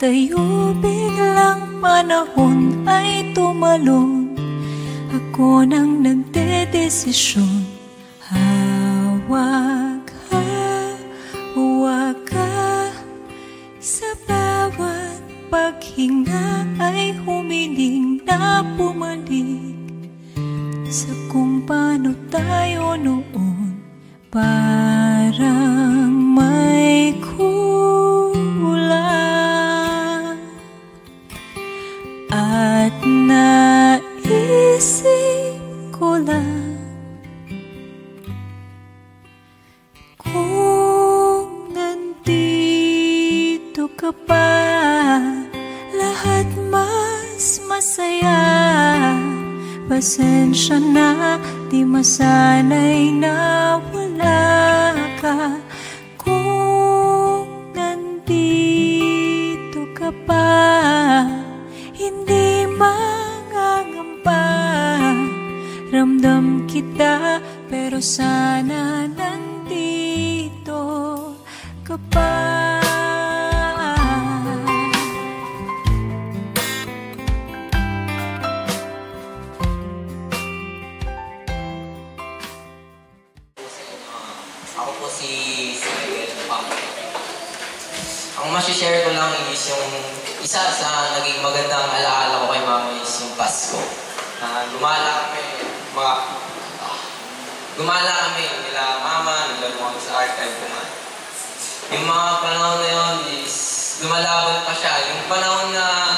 tayo biglang panahon ay tumalon. Ako nang nagdedesisyon. Hawak ka sa bawat paghinga ay humiling na bumalik sa kung paano tayo noon. Parang may kulang at naisip ko lang kung nandito ka pa, lahat mas masaya. Pasensya na, di masanay na wala ka. Kung nandito ka pa, hindi mangangamba. Ramdam kita, pero sana nandito ka pa. Ako po si Samuel Pang. Ang masishare ko lang is yung isa sa naging magandang alaala ko kay Mama is yung Pasko. Gumala kami nila Mama, naglaro kami sa archive ko nga. Yung mga panahon na yun is lumalaban pa siya. Yung panahon na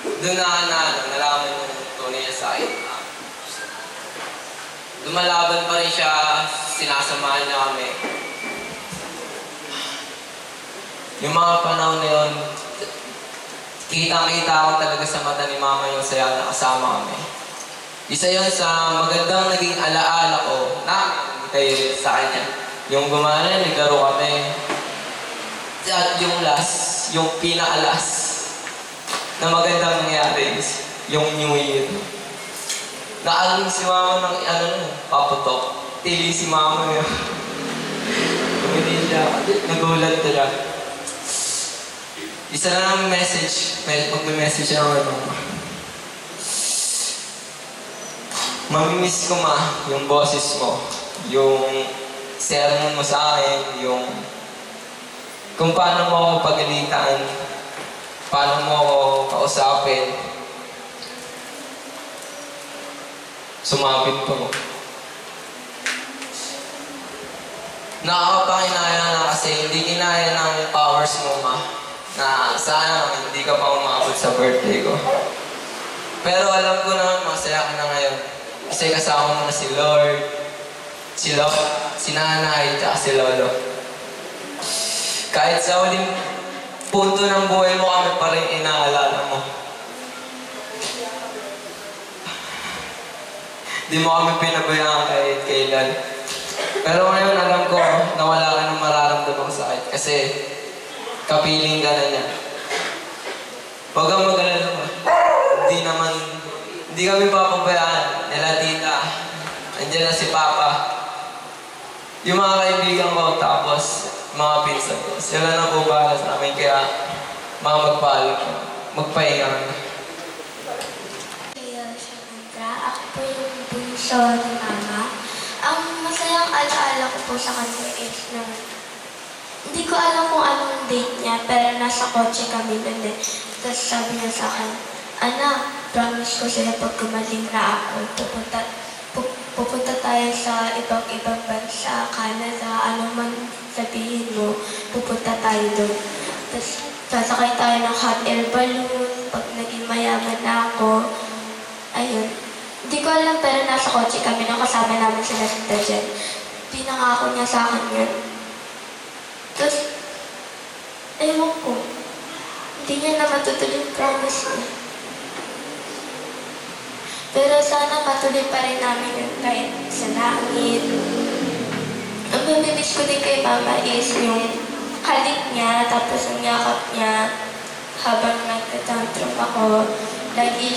doon nalaman yung tunay niya sa akin. Lumalaban pa rin siya, sinasamahan niya kami. Yung mga panahon na yun, kitang-kita ko talaga sa mata ni Mama yung saya na kasama kami. Isa yun sa magandang naging alaala ko namin kayo sa kanya. Yung gumana, naglaro kami. At yung last, yung pinaka-last na magandang nangyari is yung New Year. Naaling si Mama ng paputok. Tili si Mama yun. Tumili siya. Nagulat siya. Isa na ng message. Mag-message siya ng mamimiss ko yung boses mo. Yung sermon mo sa akin. Yung kung paano mo ako pagalitan. Paano mo ako kausapin. Sumabit po. Nakakapakinaya na kasi hindi kinaya ng powers mo, Ma. Na sana hindi ka pa umabot sa birthday ko. Pero alam ko naman, masaya ka na ngayon. Kasi kasama mo na si Lord, si Nanay, at si Lolo. Kahit sa huling punto ng buhay mo, kami pa rin inaalala mo. Di mo kami pinabayaan kahit kailan. Pero ngayon alam ko na wala ka ng mararamdamang sakit kasi kapiling ka na niya. Huwag kang mag-alala. Hindi kami papabayaan. Nila tita. Andiyan na si Papa. Yung mga kaibigan ko, tapos mga pinsan ko. Sila na po para sa amin kaya mga magpahinga na. Ako po yung bunso ni Mama. Ang masayang alaala ko po sa kanya is na hindi ko alam kung anong date niya, pero nasa kotse kami nun eh. Tapos sabi niya sa akin, Anak, promise ko sa'yo pag gumaling na ako, pupunta tayo sa ibang bansa, Canada, ano man sabihin mo, pupunta tayo doon. Tapos sasakay tayo ng hot air balloon, pag naging mayaman na ako, ayun. Hindi ko alam, pero nasa kotse kami nung kasama namin sila sa dyan. Pinangako niya sa akin yun. Tapos, ewan ko, hindi niya na matutuloy yung promise niya. Pero sana patuloy pa rin namin yun kahit sa langit. Ang mamimiss ko din kay Mama is yung halik niya, tapos ang yakap niya habang nagtatantrum ako. Lagi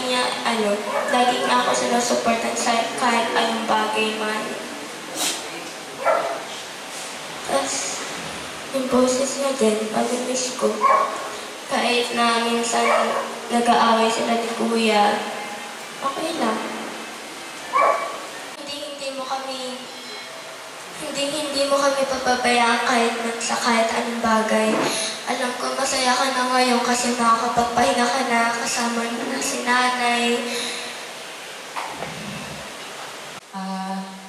niya ako sinusuportan sa kahit anong bagay man. Tapos, Yung boses niya din, pag-miss ko. Kahit na minsan nag-aaway sila ni Kuya, okay lang. Hindi mo kami papabayaan kahit anong bagay. Alam ko masaya ka na ngayon kasi nakakapagpahinga ka na, kasama na si nanay.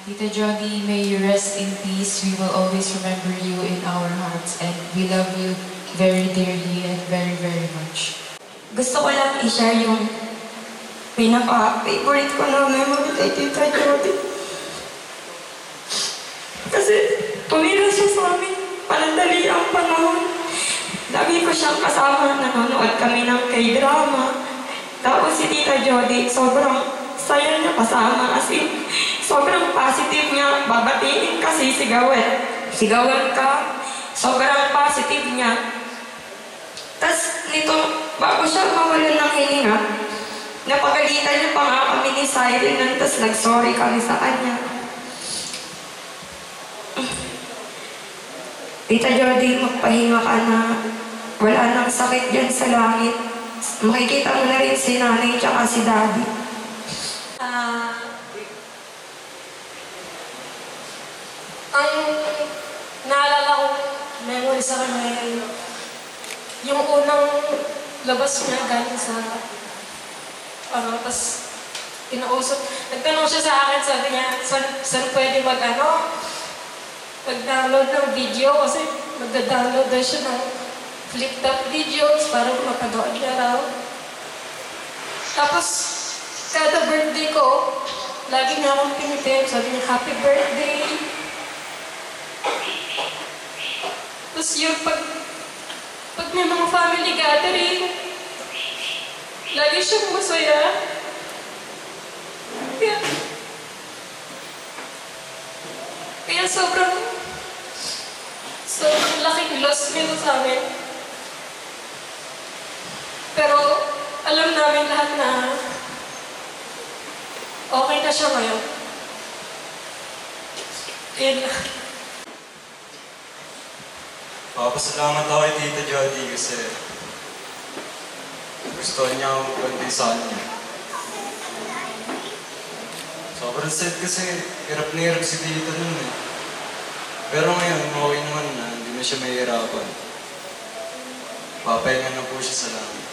Tita Jody, may you rest in peace. We will always remember you in our hearts and we love you very dearly and very, very much. Gusto ko lang i-share yung pinaka-favorite ko na memory kay Tita Jody. Kasi tumira siya sa amin, panandali ang panahon. Lagi ko siyang kasama, nanonood kami ng K-drama. Tapos si Tita Jody, sobrang saya niya kasama. As in, sobrang positive niya. Babatiin kasi sigawan ka. Sobrang positive niya. Tapos nito, bago siya mawalan ng hininga, napagalitan niya pa nga kami ni Siren. Tapos nag-sorry kami sa kanya. Tita Jody, magpahinga ka na. Wala nang sakit dyan sa langit. Makikita mo na rin si nanay tsaka si daddy. Ang naalala kong memory sa kanya yung unang labas niya galing sa tapos kinausap, nagtanong siya sa akin, sabi niya, saan pwede mag-download ng video kasi magda-download daw siya ng flip-top videos para mapanood niya raw. Tapos, kada birthday ko, lagi niya akong pinitin, sabi niya, happy birthday. Tapos yung pag may mga family gathering, lagi siyang masaya. Kaya sobrang laking loss nito sa amin. Pero alam namin lahat na okay na siya ngayon. Yan lang. Papasalamat ako kay Tita Jody kasi gusto niya akong pwede sa kanya. Sobrang sad kasi hirap na hirap si Tita nun eh. Pero ngayon, okay naman na, hindi na siya mahihirapan. Papahinga na po siya sa langit.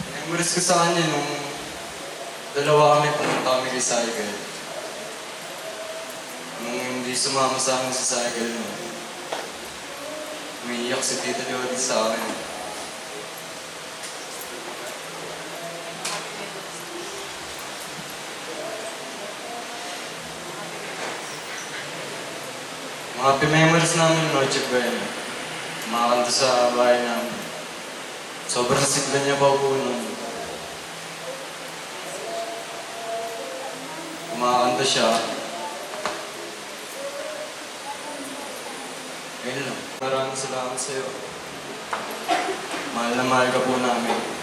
Memories ko sa kanya nung dalawa kami pumunta kami kay Cycle. Nung hindi sumama sa akin si Cycle mo, umiiyak si Tita Jody sa akin. Mga happy memories namin Noche Buena. Kumakanta sa bahay namin. Sobrang sigla niya pa po nun. Kumakanta siya. Ayun lang. Maraming salamat sa'yo. Mahal na mahal ka po namin.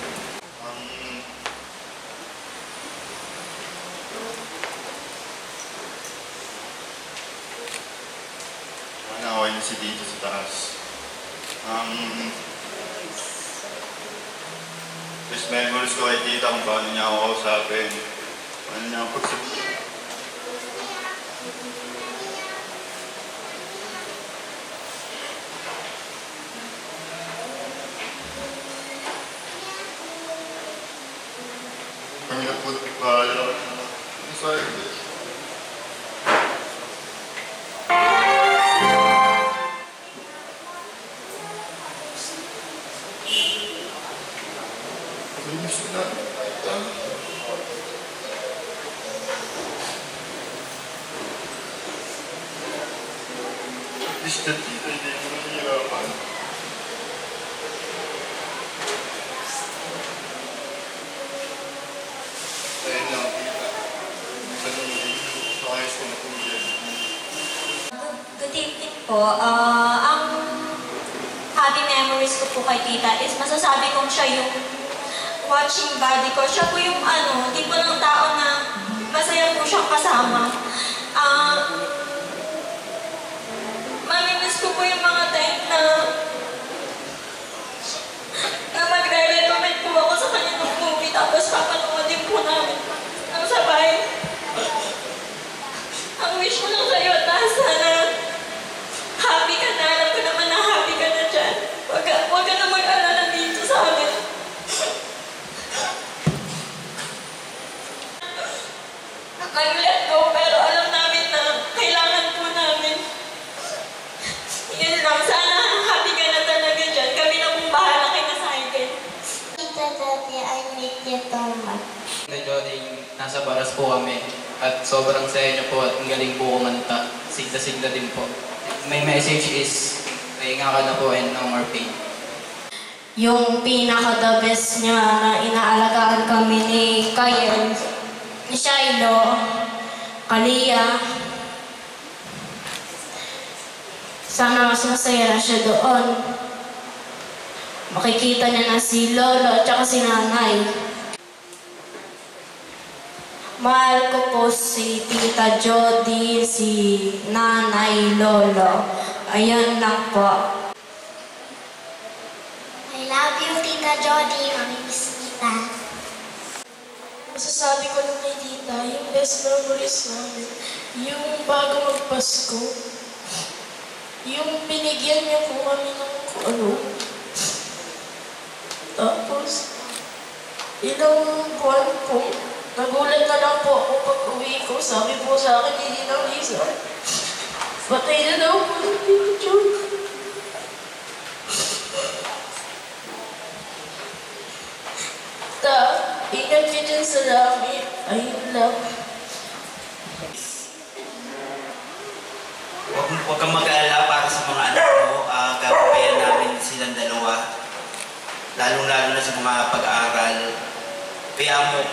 Nakaway na si Tito sa taas. Best memories ko kay Tita kung paano niya ako kausapin. Paano niya ako pagsabihin. Kami na po nagpahala. Ang sorry. Mr. Tito, hindi ko nahihirapan. Ayun lang, Tita. Sa ayos ko na po yan. Good evening po. Ang happy memories ko po kay Tita is masasabi kong siya yung watching buddy ko. Siya po yung tipo ng tao na masaya po siyang kasama. Mamimiss ko nag-let go, pero alam namin na kailangan po namin. Yun lang, sana happy ka na talaga dyan. Kami na pong bahala kay na cycle. Tita Jody, I need you so much. Tita Jody, nasa baras po kami. At sobrang saya niyo po at ang galing po kumanta. Sigla-sigla din po. My message is, pahinga ka na po and no more pain. Yung pinaka-the best niya na inaalagaan kami ni Kyle, ni Shiloh, Kalia. Sana mas masaya na siya doon. Makikita niya na si Lolo at saka si Nanay. Mahal ko po si Tita Jody, si Nanay, Lolo. Ayun lang po. I love you, Tita Jody. Mamimiss kita. Masasabi ko lang kay tita, yung best memories namin, yung bago magpasko, yung binigyan niya po kami ng ano. Tapos, ilang buwan po, nagulat na lang po ako pag uwi ko. Sabi po sa akin, hindi ng Lisa, patay na daw po ng Tito John. Ingat ka dyan sa langit. Ayun lang. Huwag kang mag-alala para sa mga anak mo. Gagabayan namin silang dalawa. Lalong-lalo na sa mga pag-aaral. Kaya mo,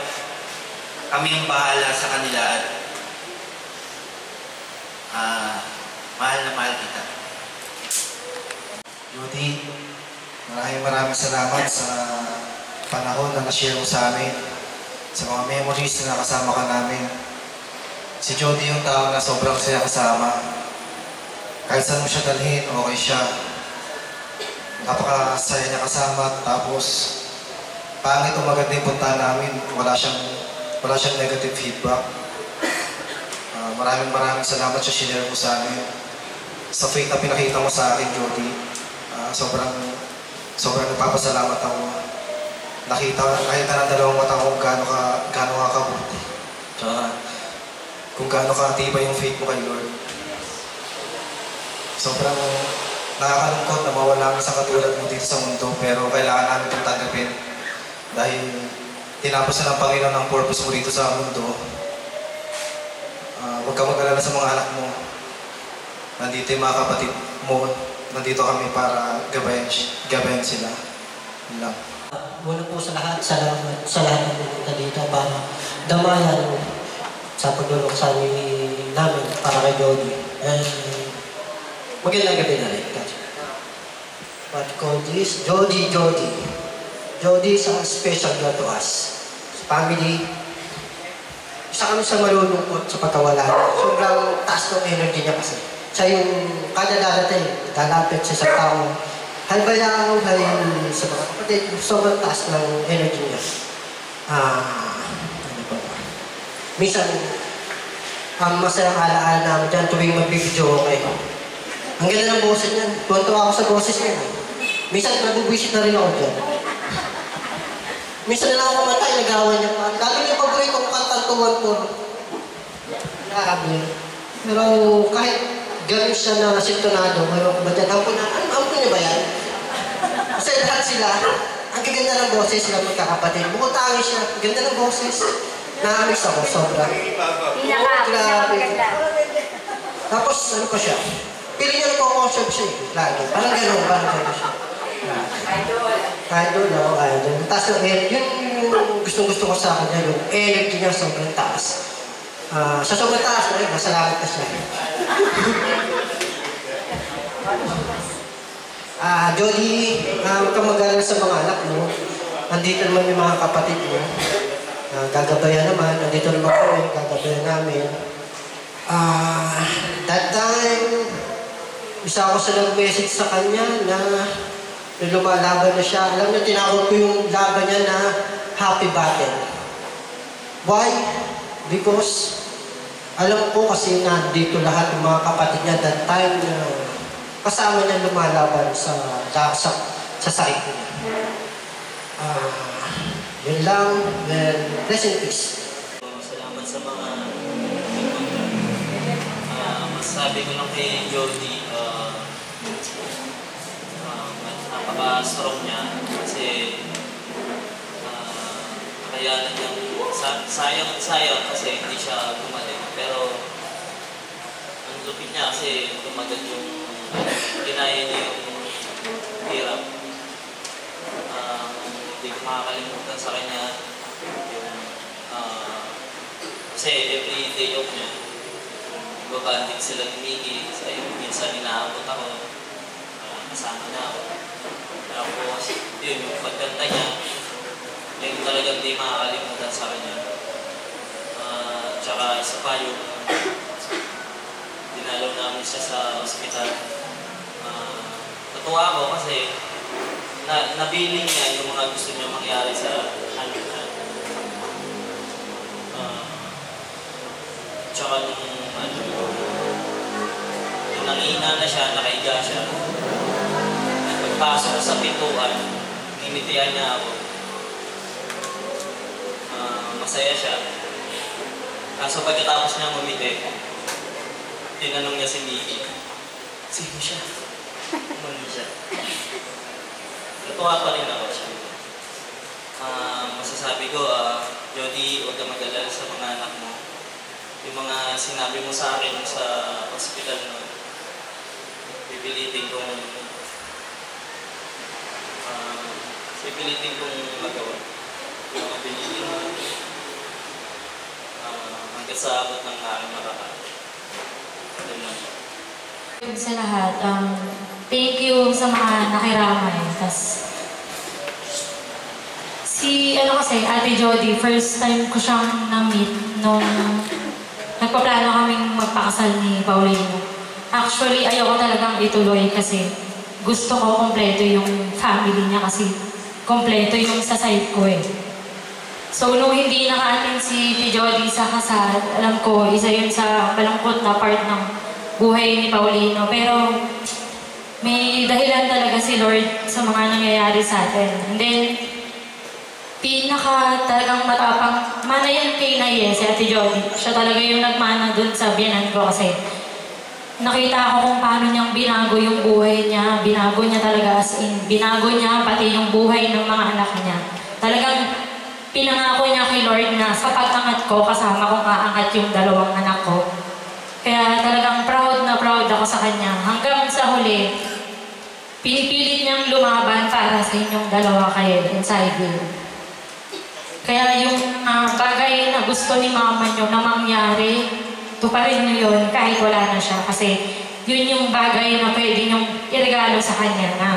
kami ang bahala sa kanila at mahal na mahal kita. Jody, maraming salamat sa panahon na na-share mo sa amin, sa mga memories na nakasama ka namin. Si Jody yung tao na sobrang saya kasama. Kahit saan mo siya dalhin, okay siya. Napakasaya niya kasama, tapos pangit o maganda yung punta namin, wala siyang negative feedback. Maraming salamat sa share mo sa amin. Sa faith na pinakita mo sa akin, Jody, sobrang nagpapasalamat ako. Nakita ng dalawang mata ko kung gaano ka kabuti. Tsaka kung gaano ka tibay yung faith mo kay Lord. Sobrang nakakalungkot na mawala kami sa katulad mo dito sa mundo, pero kailangan namin itong tanggapin. Dahil tinapos na ng Panginoon ang purpose mo dito sa mundo. Huwag ka mag-alala sa mga anak mo. Nandito yung mga kapatid mo. Nandito kami para gabayan sila. Yun lang. Muna po sa lahat, salamat sa lahat ng pumunta dito para damayan sa pagluluksan namin para kay Jody. And magandang gabi na rin. What call this? Jody. Jody is a special girl to us. Family. Isa kami sa malulungkot sa pagkawala. Sobrang taas ng energy niya kasi. Siya yung kada lalapit sa isang tao. Halbayaw, sa mga kapatid, sobrang taas ng energy niya. Ano ba? Minsan, masayang alaala namin dyan tuwing magbibidyo okay. Ang ganda ng boses niyan. Tuwan-tuwa ako sa boses niya. Minsan, nag-visit na rin ako dyan. Minsan na lang ako kumantay, nagawan niya pa. Lalo niya paborito kong kantang tuwan po. Grabe. Pero kahit gano'n siya na sintonado, mayroon ko ba dyan? Ampun niya ba yan? Kasi lahat sila, ang gaganda ng boses sila magkakapatid. Bukod tangi siya, ang ganda ng boses. Naamis ako, sobra. Grabe. Tapos, ano pa siya? Pili niya nagko-concept siya eh. Lagi. Parang gano'n siya. Idol, no? Idol. Taas ng energy. Yung gustong-gusto ko sa kanya, yung energy niya sobrang taas. Sa sobrang taas na rin, masalamat na siya. Jody, huwag kang mag-alala sa mga anak mo. Nandito naman yung mga kapatid mo. Gagabayan naman. Nandito naman kami, gagabayan namin. That time, isa ako sa nag-message sa kanya na lumalaban na siya. Alam niyo, tinawag ko yung laban niya na happy battle. Why? Because alam ko kasi nandito lahat ng mga kapatid niya that time na kasama niya lumalaban sa sakit niya. Yun lang. Rest in peace. Salamat sa mga masasabi ko lang kay Jody, napaka-strong niya kasi kakayanan niyang sayang kasi hindi siya gumaling. Pero ang lupit niya kasi tumagal yung kinaya niya yung hirap. Hindi ko makakalimutan sa kanya yung kasi every day off niya babandik sila ni Mickey. Minsan inaabot ako, kasama na ako. Tapos yun, yung pagkanta niya yung talagang di makakalimutan sa kanya. Tsaka isa pa yung dinalaw namin siya sa ospital. Natuwa ako kasi nabiling niya yung mga gusto niya mangyari sa anak niya. Tsaka nung nangihina na siya, nakahiga siya. Pagpasok sa pintuan, ninitihan niya ako. Masaya siya. Kaso pagkatapos niya ngumiti, tinanong niya si Mickey, sino siya? Umano siya. Natuwa pa rin ako siya. Masasabi ko, Jody, huwag ka mag-alala sa mga anak mo. Yung mga sinabi mo sa akin sa hospital noon, pipilitin kong magawa. Yung mga pinili mo, hanggang sa abot ng aking makakaya. Sa lahat, thank you sa mga nakiramay. Kasi Ate Jody, first time ko siyang na-meet nung nagpaplano kaming magpakasal ni Paulino. Actually, ayoko talagang ituloy kasi gusto ko kompleto yung family niya kasi kompleto yung sa side ko eh. So, nung hindi naka-attend si Ate Jody sa kasal, alam ko, isa yun sa malungkot na part ng buhay ni Paulino. Pero, may dahilan talaga si Lord sa mga nangyayari sa atin. And then, talagang matapang, mana yan kay Naye, si Ate Jody. Siya talaga yung nagmana dun sa biyanan ko kasi nakita ko kung paano niyang binago yung buhay niya. Binago niya talaga as in. Binago niya pati yung buhay ng mga anak niya. Talagang pinangako niya kay Lord na sa pag-angat ko, kasama kong aangat yung dalawang anak ko. Kaya talagang proud na proud ako sa kanya. Hanggang sa huli, pinipilit niyang lumaban para sa inyong dalawa kayo inside you. Kaya yung bagay na gusto ni mama niyo na mangyari, tuparin niyo yun kahit wala na siya. Kasi yun yung bagay na pwede niyong iregalo sa kanya na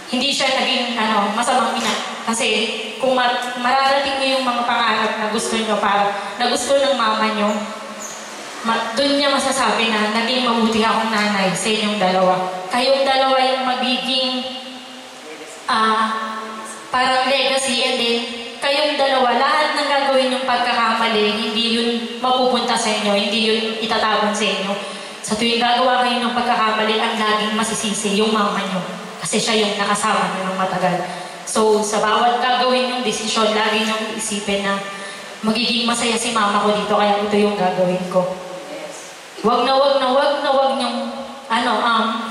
hindi siya naging masamang ina. Kasi kung mararating niyo yung mga pangarap na gusto niyo na gusto ng mama niyo, doon niya masasabi na naging mabuti akong nanay sa inyong dalawa. Kayong dalawa yung magiging parang legacy, and then kayong dalawa, lahat ng gagawin yung pagkakamali, hindi yun mapupunta sa inyo, hindi yun itatapon sa inyo. Sa tuwing gagawa kayo ng pagkakamali, ang laging masisisi yung mama nyo. Kasi siya yung nakasama nyo ng matagal. So, sa bawat gagawin yung desisyon, lagi nyo isipin na magiging masaya si mama ko dito, kaya ito yung gagawin ko. Wag na wag nyong,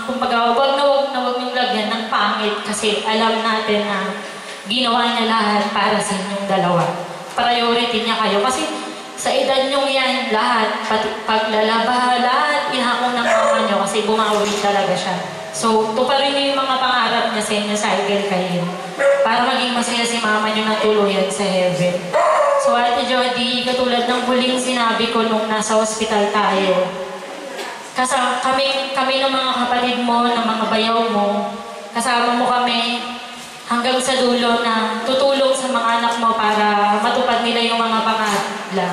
kumbaga, wag na wag nyong lagyan ng pangit kasi alam natin na ginawa niya lahat para sa inyong dalawa. Priority niya kayo. Kasi sa edad nyong yan, lahat, paglalaba, lahat, inakong ng mama niyo kasi bumawi talaga siya. So, tuparin niyo yung mga pangarap niya sa inyo sa Eagle kayo. Para maging masaya si mama niyo na tuluyan sa heaven. So, Ate Jody, katulad ng huling sinabi ko nung nasa hospital tayo, kasi kami ng mga kapatid mo, ng mga bayaw mo, kasama mo kami hanggang sa dulo na tutulong sa mga anak mo para matupad nila yung mga pangarap nila.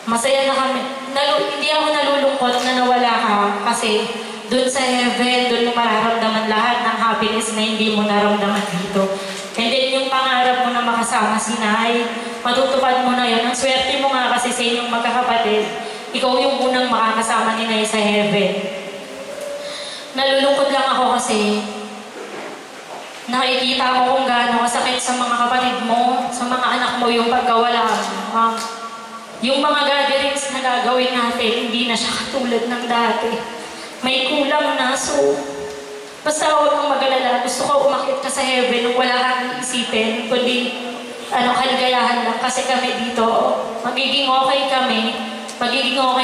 Masaya na kami. Hindi ako nalulungkot na nawala ka kasi dun sa heaven, dun mo mararamdaman lahat ng happiness na hindi mo naramdaman dito. And then yung pangarap mo na makasama si Nay, matutupad mo na yun. Ang swerte mo nga kasi sa inyong magkakapatid, ikaw yung unang makakasama ni Nay sa heaven. Nalulungkot lang ako kasi nakikita ko kung gaano kasakit sa mga kapatid mo, sa mga anak mo yung pagkawala. Yung mga gatherings na na gagawin natin, hindi na siya katulad ng dati. May kulang na, so basta huwag kang mag-alala. Gusto ko umakit ka sa heaven nung wala kang iisipin, kundi kaligayahan lang. Kasi kami dito, magiging okay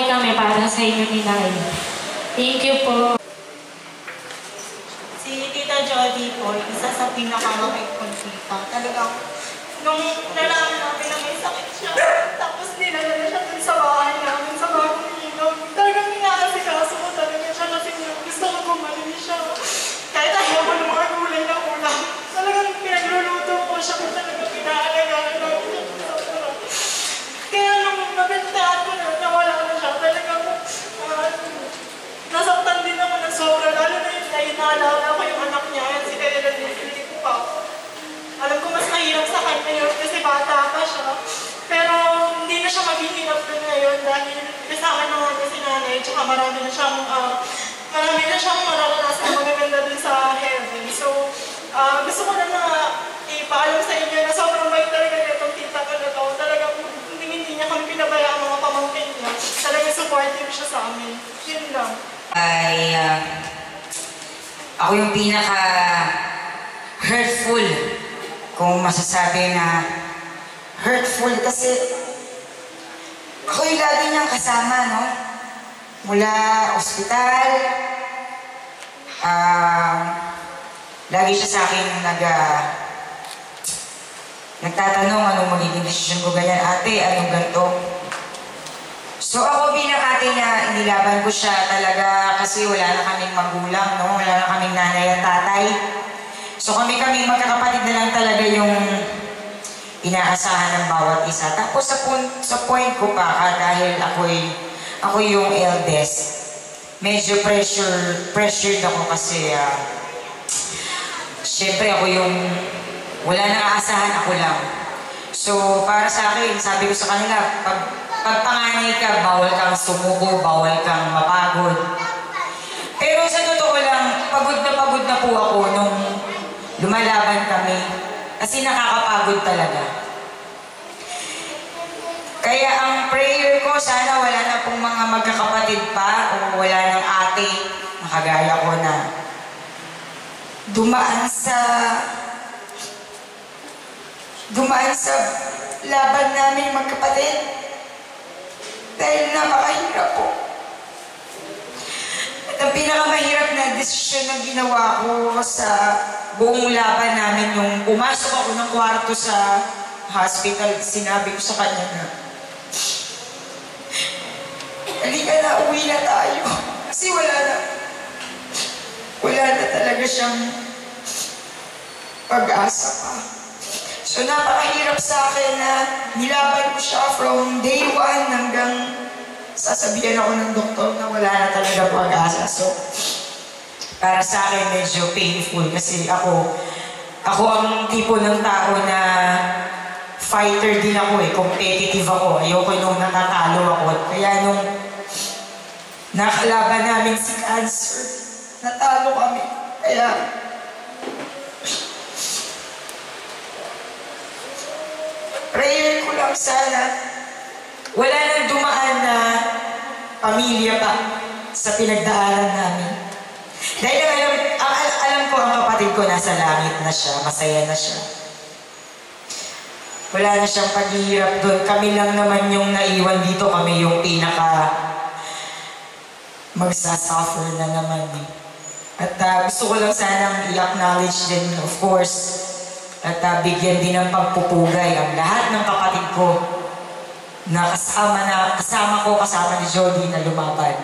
kami para sa inyo ni Nay. Thank you po. Si Tita Jody po, isa sa pinakamabait kong tita. Talagang, nung nalaman namin na may sakit siya, tapos nilala na siya dun sa bahay namin, sa bagong ilaw. Talagang inaasikaso ko talaga siya kasi gusto ko gumaling siya. Kahit ayaw ko ng mga gulay na ulam, talagang pinagluluto ko siya kung talagang pinaalagaan namin siya. Kaya nung nabintaan ko na nawala na siya, talagang nasaktan din naman ng sobra, lalo na yung naalala ko yung anak niya, si Kayla Disney pa. Alam ko mas mahirap sa kanya yun kasi bata pa siya. Pero hindi na siya maghihirap na ngayon dahil kasama na nga niya si nanay, tsaka marami na siyang mararanasan na magaganda dun sa heaven. So, gusto ko na ipaalam sa inyo na sobrang bait talaga itong tita ko na to. Talagang hindi niya kami pinabayaan mga pamangkin niya. Talagang supportive siya sa amin. Yun lang. Ako yung pinaka-hurtful kung masasabi na hurtful kasi ako yung lagi niyang kasama, no? Mula ospital, lagi siya sa akin nagtatanong anong magiging desisyon ko, ganyan, ate, anong ganito. So ako bilang ate niya, inilaban ko siya talaga kasi wala na kaming magulang, no? Wala na kaming nanay at tatay. So kami magkakapatid na lang talaga yung inaasahan ng bawat isa. Tapos sa point ko pa, dahil ako yung eldest, medyo pressured ako kasi syempre ako yung wala nang aasahan, ako lang. So para sa akin, sabi ko sa kanila, pag panganay ka, bawal kang sumuko, bawal kang mapagod. Pero sa totoo lang, pagod na po ako nung lumalaban kami. Kasi nakakapagod talaga. Kaya ang prayer ko, sana wala na pong mga magkakapatid pa o wala ng ate na kagaya ko na dumaan sa laban namin magkapatid. Dahil napakahirap po. At ang pinakamahirap na desisyon na ginawa ko sa buong laban namin nung pumasok ako ng kwarto sa hospital, sinabi ko sa kanya na, halika na, uwi na tayo. Kasi wala na talaga siyang pag-asa pa. So napakahirap sa akin na nilaban ko siya from day 1 hanggang sasabihan ako ng doktor na wala na talaga pag-asa. So para sa akin medyo painful kasi ako ang tipo ng tao na fighter din ako competitive ako. Ayoko nung natatalo ako. Kaya nung nakalaban namin si cancer, natalo kami. Kaya prayer ko lang sana wala nang dumaan na pamilya pa sa pinagdaanan namin. Dahil alam ko ang kapatid ko nasa langit na siya, masaya na siya. Wala na siyang paghihirap doon. Kami lang naman yung naiwan dito, kami yung pinaka magsasuffer na naman. At gusto ko lang sanang i-acknowledge din, of course, at bigyan din ng pagpupugay ang lahat ng kapatid ko na kasama ni Jody na lumaban.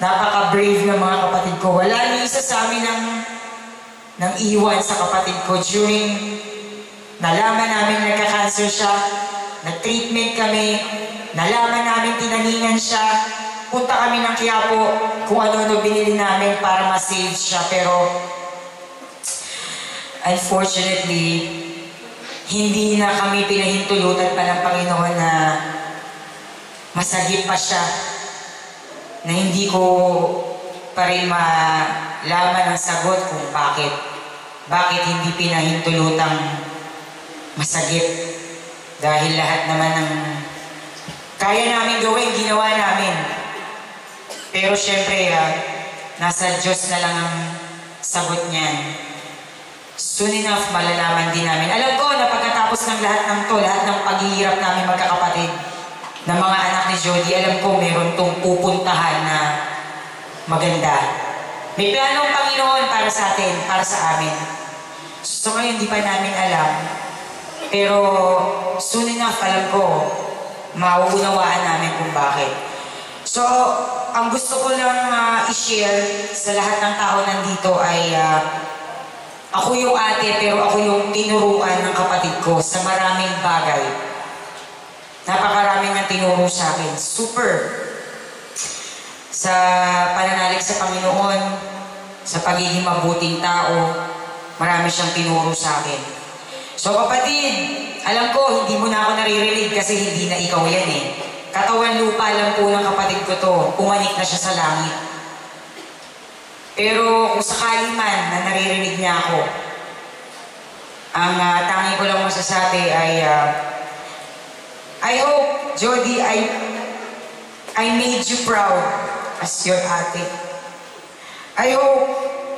Napaka-brave ng mga kapatid ko. Wala ni isa sa amin ng iwan sa kapatid ko during nalaman namin nagka-cancer siya, nag-treatment kami, nalaman namin tinaningan siya, punta kami ng Quiapo kung ano-ano binili namin para ma-save siya. Pero unfortunately, hindi na kami pinahintulutan pa ng Panginoon na masagip pa siya, na hindi ko pa rin malaman ang sagot kung bakit hindi pinahintulutang masagip. Dahil lahat naman ng kaya namin gawin, ginawa namin. Pero syempre, nasa Diyos na lang ang sagot niyan. Soon enough, malalaman din namin. Alam ko na pagkatapos ng lahat ng to, lahat ng paghihirap namin magkakapatid, ng mga anak ni Jody, alam ko meron tong pupuntahan na maganda. May plano ang Panginoon para sa atin, para sa amin. So ngayon, di pa namin alam. Pero soon enough, alam ko, mauunawaan namin kung bakit. So, ang gusto ko lang i-share sa lahat ng tao nandito ay ako yung ate, pero ako yung tinuruan ng kapatid ko sa maraming bagay. Napakaraming ang tinuro sa akin. Super. Sa pananalig sa Panginoon, sa pagiging mabuting tao, marami siyang tinuro sa akin. So kapatid, alam ko, hindi mo na ako naririnig kasi hindi na ikaw yan eh. Katawan lupa lang po ng kapatid ko to. Pumanik na siya sa langit. Pero kung sakali man na naririnig niya ako, ang tangi ko lang masasabi ay I hope, Jody, I made you proud as your ate. I hope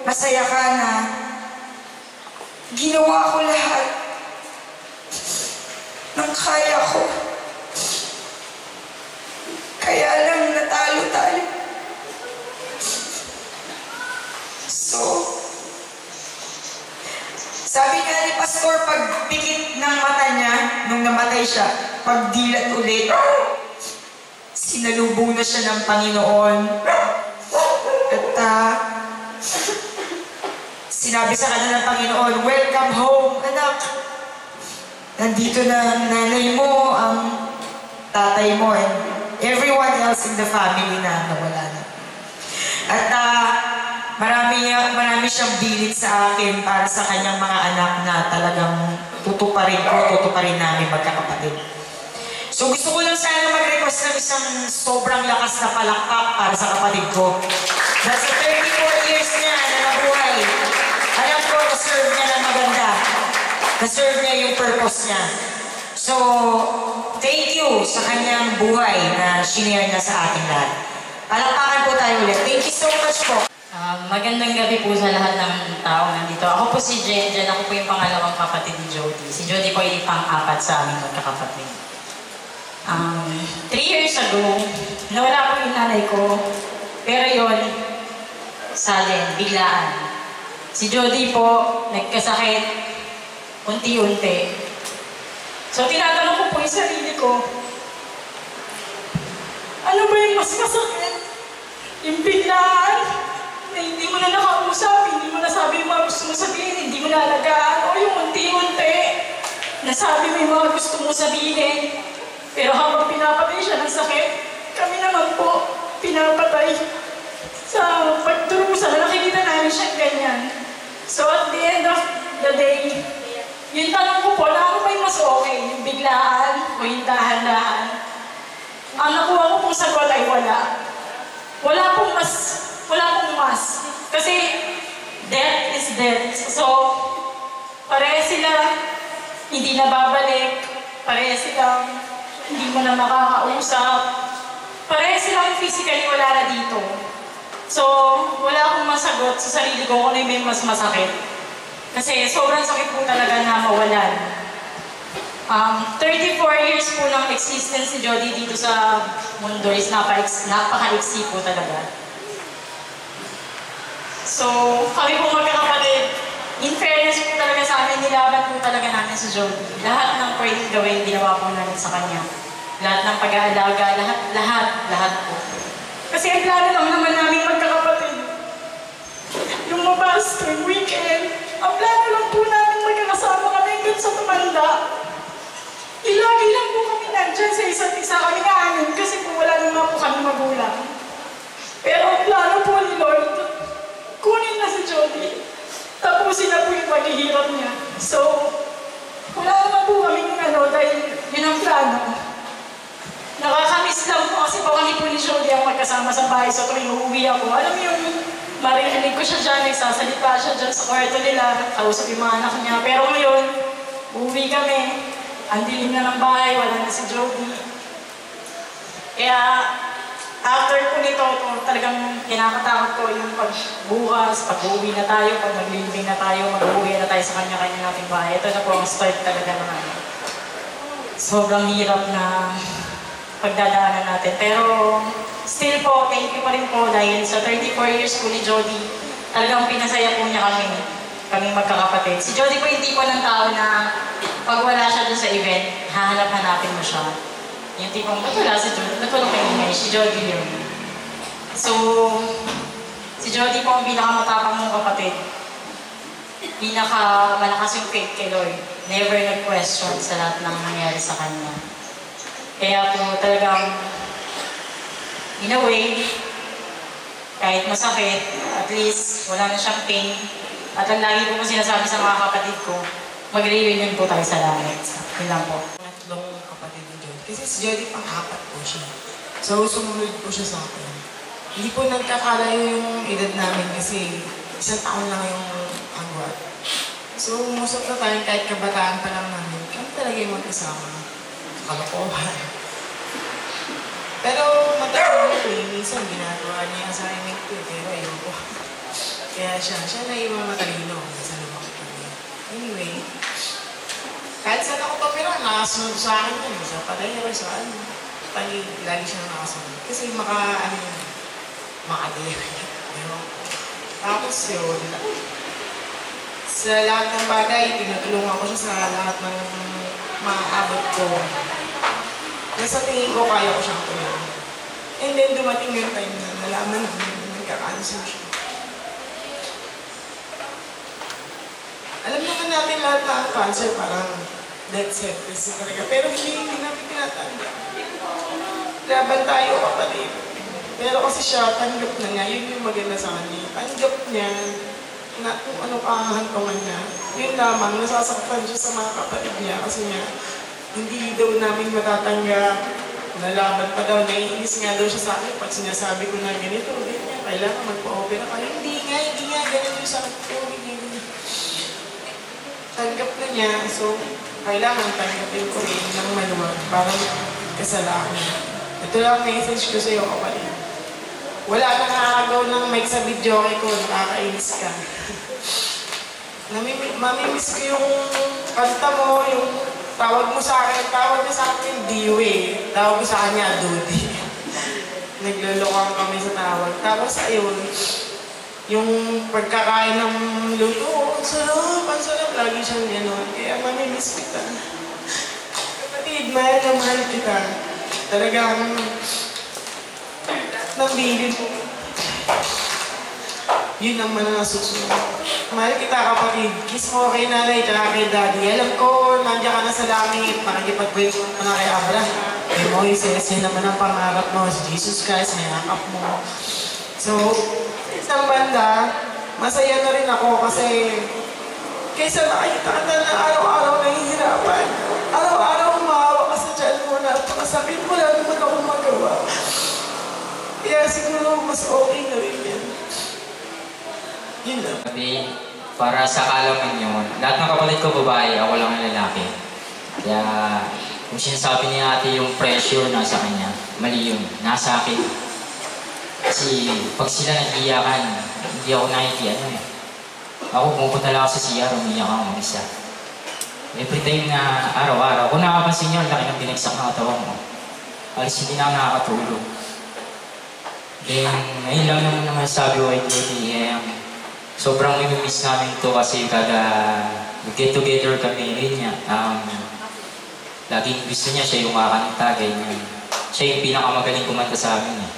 masaya ka na ginawa ko lahat ng kaya ko. Kaya lang natalo tayo. So, sabi nga ni Pastor, pag pikit ng mata niya, nung namatay siya, pag dilat ulit, sinalubong na siya ng Panginoon. At sinabi sa kanya ng Panginoon, welcome home, anak. Nandito na ang nanay mo, ang tatay mo, and everyone else in the family na nawala na. At marami siyang bilit sa akin para sa kanyang mga anak na talagang tutuparin namin magkakapatid. So gusto ko lang sana mag-request ng isang sobrang lakas na palakpak para sa kapatid ko. Nasa 34 years niya na nabuhay. Alam ko, na-serve niya na maganda. Na-serve niya yung purpose niya. So, thank you sa kanyang buhay na shinare niya sa ating lahat. Palakpakan po tayo ulit. Thank you so much po. Magandang gabi po sa lahat ng tao nandito. Ako po si Jen. Ako po yung pangalawang kapatid ni Jody. Si Jody po yung pang-apat sa aming magkakapatid. 3 years ago, nawala po yung nanay ko. Pero yun, sudden, biglaan. Si Jody po, nagkasakit, unti-unti. So, tinatanong ko po yung sarili ko, ano ba yung mas masakit? Yung biglaan, na hindi mo na nakausap, hindi mo nasabi yung mga gusto mo sabihin, hindi mo nalagaan, o yung unti-unti, nasabi mo yung mga gusto mo sabihin. Pero habang pinapatay siya ng sakit, kami naman po pinapatay sa pagdurusa na nakikita namin siyang ganyan. So at the end of the day, yung tanong ko po, na ano ba yung mas okay? Yung biglaan o yung dahan-dahan? Ang nakuha ko pong sagot ay wala. Wala pong mas. Kasi death is death. So, pareha sila hindi na babalik. Pareha silang hindi mo na makakausap. Pareha silang physically wala na dito. So, wala akong masagot sa sarili ko kung ano yung may mas masakit. Kasi sobrang sakit po talaga na mawalan. 34 years po ng existence ni Jody dito sa mundo is napaka-iksi po talaga. So, kami po magkakapatid, in fairness po talaga sa amin, nilaban po talaga namin si Jody. Lahat ng pwedeng gawin, ginawa po namin sa kanya. Lahat ng pag-aalaga, lahat po. Kasi ang plano lang naman namin magkakapatid. Lumabas tuwing weekend, ang plano lang po namin magkakasama kami hanggang sa tumanda. Ilagi lang po kami nandyan sa isa't isa kami anin kasi po wala naman po kami magulang. Pero ang plano po ni Lord, kunin na si Jody. Tapusin na po yung paghihirap niya. So, wala naman po kami dahil yun ang plano. Nakakamiss lang po kasi kami po ni Jody ang magkasama sa bahay. So, tuwing uuwi ako, alam mo yung marinig ko siya dyan, nagsasalita siya dyan sa kwarto nila, kausap yung mga anak niya. Pero ngayon, uuwi kami, ang dilim na ng bahay, wala na si Jody. Kaya, after po nito, talagang kinakatakot ko yung pagbukas, pag-uwi na tayo, pag naglilibing na tayo, mag-uwi na tayo sa kanya-kanya nating bahay. Ito na po ang start talaga ng ano. Sobrang hirap na pagdadaanan natin. Pero, still po, thank you pa rin po dahil sa 34 years po ni Jody, talagang pinasaya po niya kaming magkakapatid. Si Jody po yung tipo ng tao na pag wala siya dun sa event, hahanap-hanapin mo siya. Yung tipong, ba't wala si Jody? Ba't walang kaingay? Si Jody yun. So, si Jody po ang pinakamatapang mong kapatid. Pinakamalakas yung faith kay Lord. Never nag-question sa lahat ng nangyari sa kanya. Kaya po talagang, in a way, kahit masakit, at least wala na siyang pain. At ang lagi ko sinasabi sa mga kapatid ko, mag-reunion po tayo sa langit. Yun lang po. Tatlong kapatid ni Jody. Kasi si Jody pang-apat po siya. So, sumunod po siya sa akin. Hindi po nagkakalayo yung edad namin kasi 1 taon lang yung agwat. So, most of the time, kahit kabataan pa lang namin, kami talaga yung magkasama. Kalokohan. Pero matagal ko eh, minsan ginagawa niya yung assignment ko, pero ayoko. Kaya siya na yung matalino sa lumaki kami. Anyway, kahit saan ako papira, nakasunod sa akin yun. Sa padayero, sa ano. Lagi siya nakasunod. Kasi makadayero. Tapos yun, sa lahat ng bagay, tinutulungan ko siya sa lahat ng maaabot ko. Nasa tingin ko, kaya ko siyang tulungan. And then dumating yung time na nalaman namin na nagka-cancer siya. Alam naman natin lahat na ang cancer parang death sentence talaga. Pero hindi namin tinatanda. Laban tayo, kapatid. Pero kasi siya, tanggap na niya. Yun yung maganda sa kanya. Tanggap niya na kung ano kahantungan niya. Yun lamang, nasasaktan siya sa mga kapatid niya. Kasi niya, hindi daw namin matatanggap. Nalaban pa daw, naiinis nga daw siya sa akin. Pag sinasabi ko na ganito, ganyan, kailangan magpa-opera ka. Hindi nga, ganyan yung sakit ko. Tanggap na niya, so kailangan tanggapin ko rin ng maluwag para kasalanan. Ito lang message ko sa iyo, kapatid. Wala kang nakakagaw ng mic sa video ko, nakakainis ka. Mamimiss ko yung kanta mo, yung tawag mo sa akin, tawag niya sa akin, Diwe. Tawag ko sa kanya, Dudi. Naglulokang kami sa tawag. Tapos ayun, yung pagkakain ng luto, ang sarap, lagi siyang gano'n. Kaya mamimiss kita. Kapatid, mahal na mahal kita. Talagang nabilin mo. Yun ang manasusunod. Mahal kita, kapatid. Kiss mo kay nanay at kay daddy. Alam ko, nandiyan ka na sa langit. Makikipag-wait mo na kay Abraham. Kay Moises, yun naman ang pangarap mo. Si Jesus Christ, may nakap mo. So, isang banda, masaya na rin ako kasi kaysa nakikita ka na araw-araw nahihirapan. Araw-araw umahawa ka sa tiyan mo na napakasakit mo lang naman ako magawa. Kaya siguro mas okay na rin yan. Yun lang. Para sa kalaman nyo, lahat ng kapatid ko babae, ako lang ang lalaki. Kaya kung sinasabi ni ate yung pressure nasa kanya, mali yun, nasa akin. Kasi pag sila nag-iyakan, hindi ako nakikiano eh. Ako pumunta lang ako sa CR, umiyak ako mag-isa. Every time na araw-araw, kung nakapansin nyo, ang laki ng binagsak na katawan mo. Alis hindi na ako nakakatulog. Then, ngayon lang naman sabi ko kay Jody, sobrang minimiss namin ito kasi kada get together kami, yun niya. Laging gusto niya, siya yung kakanta, ganyan. Siya yung pinakamagaling kumanta sa amin eh.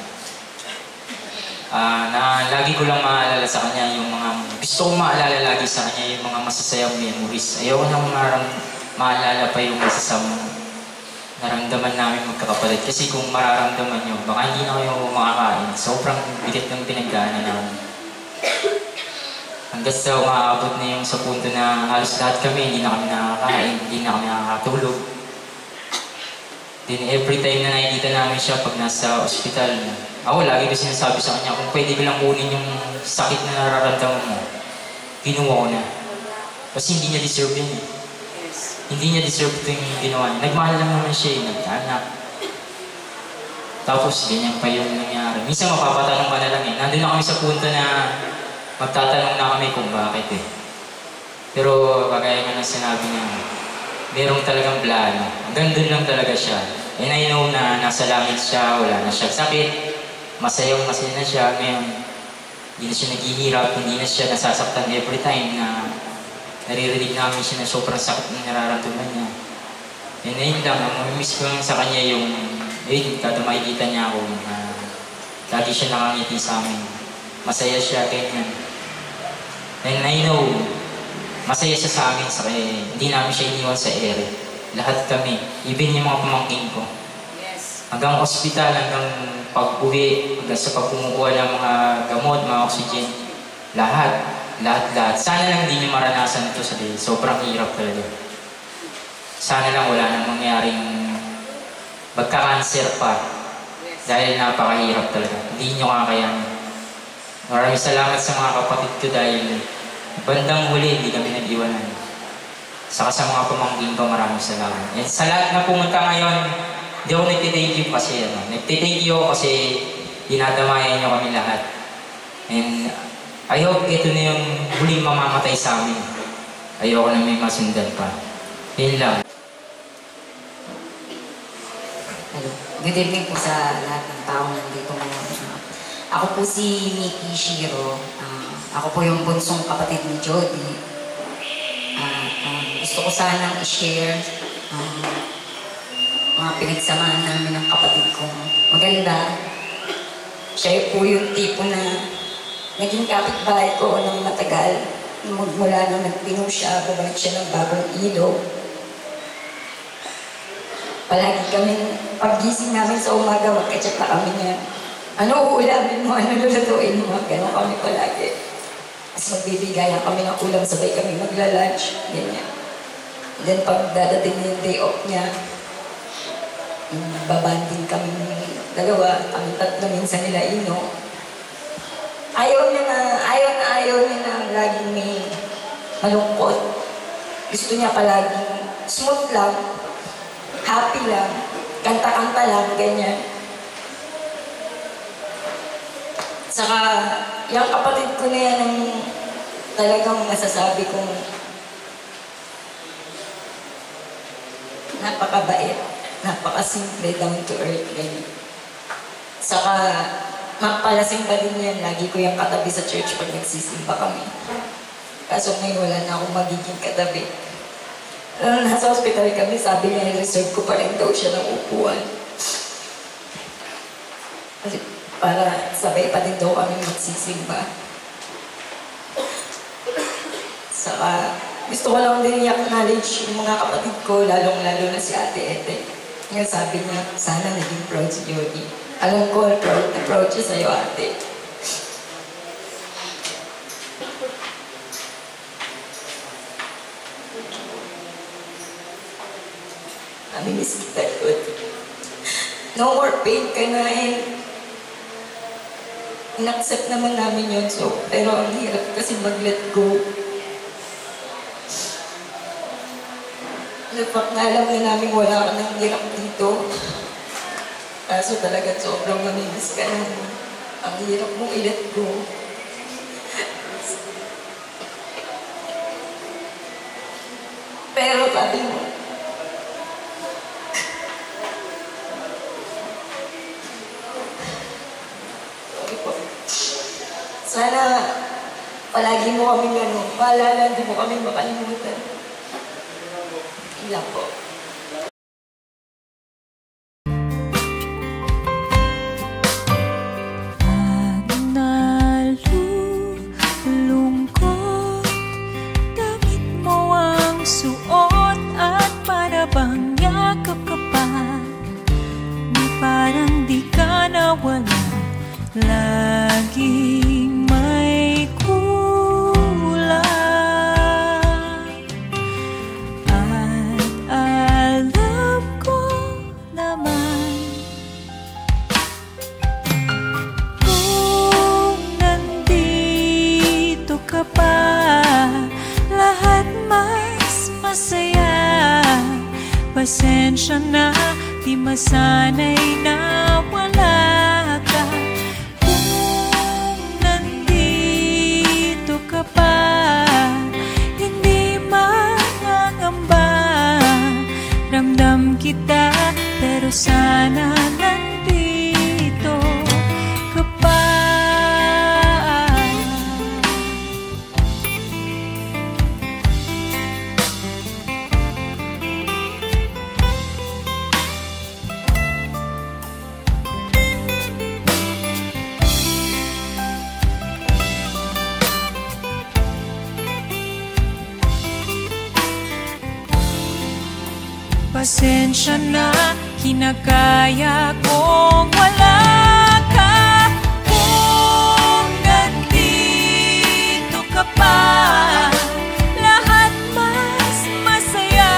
Na lagi ko lang maalala sa kanya yung mga gusto kong maalala lagi sa kanya yung mga masasayang memories. Ayoko nang maalala pa yung masasayang naramdaman namin magkakapatid. Kasi kung mararamdaman nyo, baka hindi na kayo makakain. Sobrang bigat ng pinagdaanan namin. Hanggang sa umaabot na yung sa punto na halos lahat kami hindi na kami nakakain, hindi na kami nakakatulog. Then every time na nakikita namin siya pag nasa ospital, ako lagi ko sinasabi sa kanya, kung pwede ko lang kunin yung sakit na nararamdaman mo, kinuha ko na. Kasi hindi niya deserve yun eh. Hindi niya deserve ito yung ginawa niya. Nagmahal lang naman siya eh, nagkaanak. Tapos ganyan pa yung nangyari. Minsan mapapatanong ka na lang eh. Nandun na kami sa punto na magtatanong na kami kung bakit eh. Pero kagaya nga ng sinabi niya, merong talagang plano. Hanggang dun lang talaga siya. And I know na nasa langit siya, wala na siya sakit. Masaya na siya. Ngayon, hindi na siya naghihirap, hindi na siya nasasaktan every time na naririnig namin siya na sobrang sakit na nararamdaman niya. And ayun lang, mamimiss ko lang sa kanya yung, kada makikita niya ako na lagi siya nakangiti sa amin. Masaya siya, ganyan. And I know, masaya siya sa amin, sa kaya hindi namin siya iniwan sa ere. Lahat kami, even yung mga pamangkin ko. Hanggang ospital, hanggang pag-uwi, hanggang sa pagkumukuha ng mga gamot, mga oxygen. Lahat. Sana lang hindi niyo maranasan ito sa day. Sobrang hirap talaga. Sana lang wala nang mangyaring magka-cancer pa. Dahil napakahirap talaga. Hindi niyo kakayanin. Maraming salamat sa mga kapatid ko dahil bandang huli, hindi kami nag-iwanan. Saka sa mga pamangkin ko, maraming salamat. And sa lahat na pumunta ngayon, hindi ako nagtithank you kasi nagtithank you kasi dinadamayan niyo kami lahat. And I hope ito na yung huling mamamatay sa amin. Ayoko na may masundan pa. Yun lang. Hello. Good evening po sa lahat ng tao nandito ngayon. Ako po si Mickey Shiro. Ako po yung bunsong kapatid ni Jody. Gusto ko sanang i-share mga pinagsamahan namin ng kapatid ko. Maganda. Siya po yung tipo na naging kapitbahay ko ng matagal. Mula nang nagpino siya, babalik siya ng bagong ilog. Palagi kami, pag-gising namin sa umaga, magkachat na kami niya. Ano uulamin mo? Ano lulutuin mo? Ganon kami palagi. Tapos magbibigayan kami ng ulam, sabay kami magla-lunch. Ganyan. Then pag dadating yung day off niya, babanding kami dalawa, kami tatlo minsan nila ino. Ayaw niya na laging may malungkot. Gusto niya palaging smooth lang, happy lang, kanta-kanta lang, ganyan. Saka, yung kapatid ko na yan ang talagang masasabi kong napakabait, napakasimple, down to earth, ganyan. Saka, mapalasing pa din yan. Lagi ko yung katabi sa church pag nagsisimba kami. Kaso ngayon wala na akong magiging katabi. Nasa hospital kami, sabi niya, reserve ko pa rin daw siya ng upuan. Para sabay pa din daw kami magsisimba. Saka, gusto ko lang din i-acknowledge yung mga kapatid ko, lalong-lalo na si Ate Ete. Ngayon sabi niya, sana naging proud si Jody. Alam ko, proud siya sa'yo, Ate. Namimiss kita, Jody. No more pain ka na eh. In-accept naman namin yun, so, pero ang hirap kasi mag-let go. Napak na alam na namin wala ka nang hirap dito. Kaso talaga sobrang mamimiss ka na. Ang hirap mong i-let go. Pero sabi mo, sana palagi mo kami maalala, hindi mo kami makalimutan. Ilang po. Nalulungkot, damit mo ang suot at para bang yakap ka pa. Di parang di ka nawala, laging may kulang. At alam ko naman, kung nandito ka pa, lahat mas masaya. Pasensya na, di masanay na wala Pasensya na, kinakaya kong wala ka. Kung nandito ka pa, lahat mas masaya.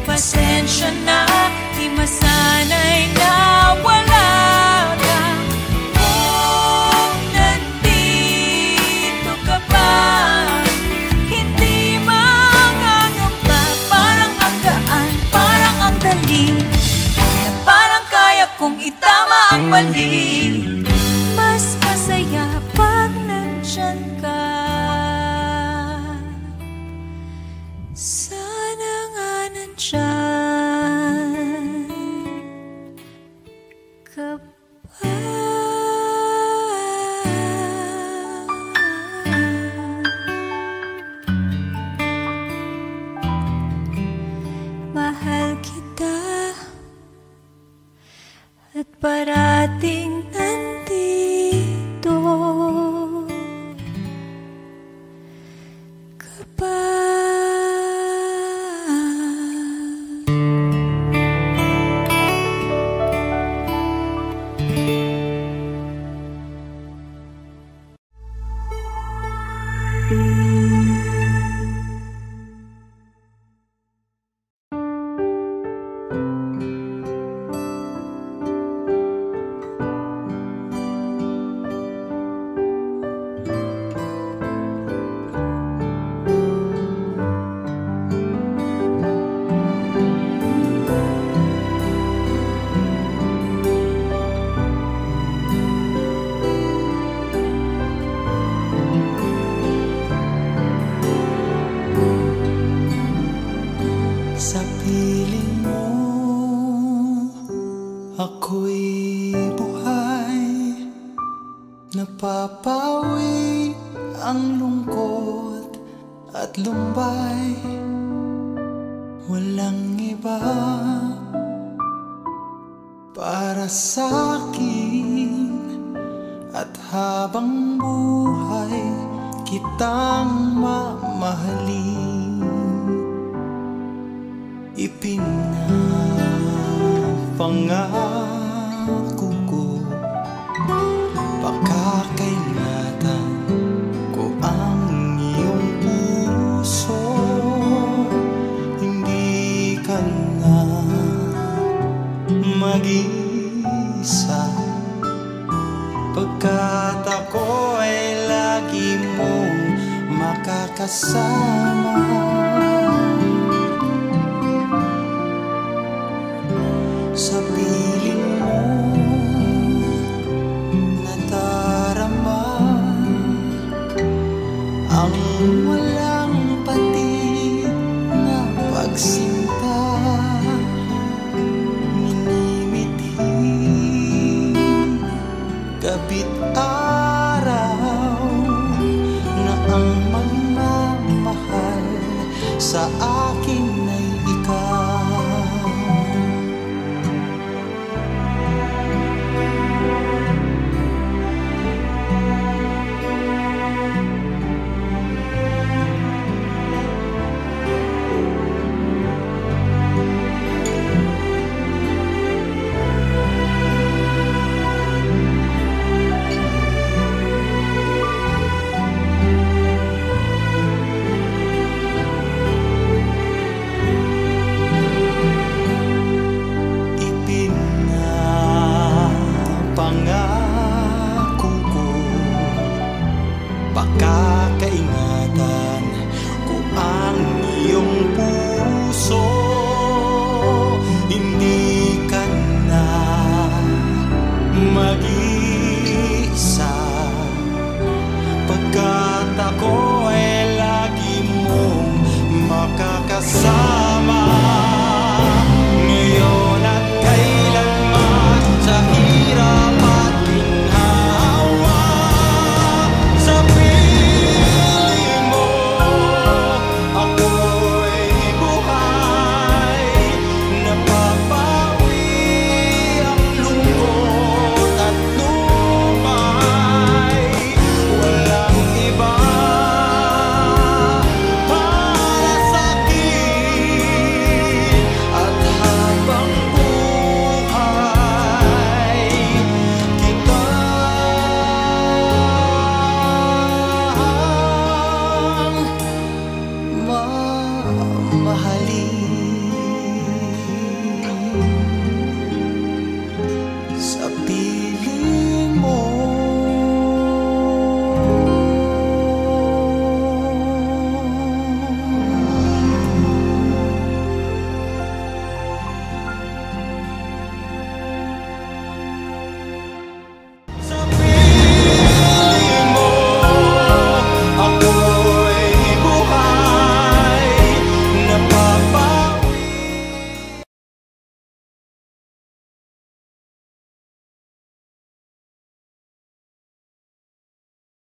Pasensya na, di masanay na wala ka. Kung nandito ka pa, hindi mangangamba. Parang ang gaan, parang ang dali, na parang kaya kong itama ang mali. Mas masaya pag nandyan ka. Sana nga nandyan ka pa. Mahal kita at parating nandito ka pa. Sa piling mo, ako'y buhay. Napapawi ang lungkot at lumbay. Walang iba para sa'kin, at habang buhay kitang mamahalin. Ipinapangako ko, pakakaingatan ko ang iyong puso. Hindi ka na mag-isa, pagkat ako ay lagi mong makakasama. Sa piling mo nadarama ang walang patid na pagsinta. Minimithi gabi't araw na ang magmamahal sa akin ay ikaw. Pangako ko, pakakaingatan ko ang iyong puso. Hindi ka na mag-isa.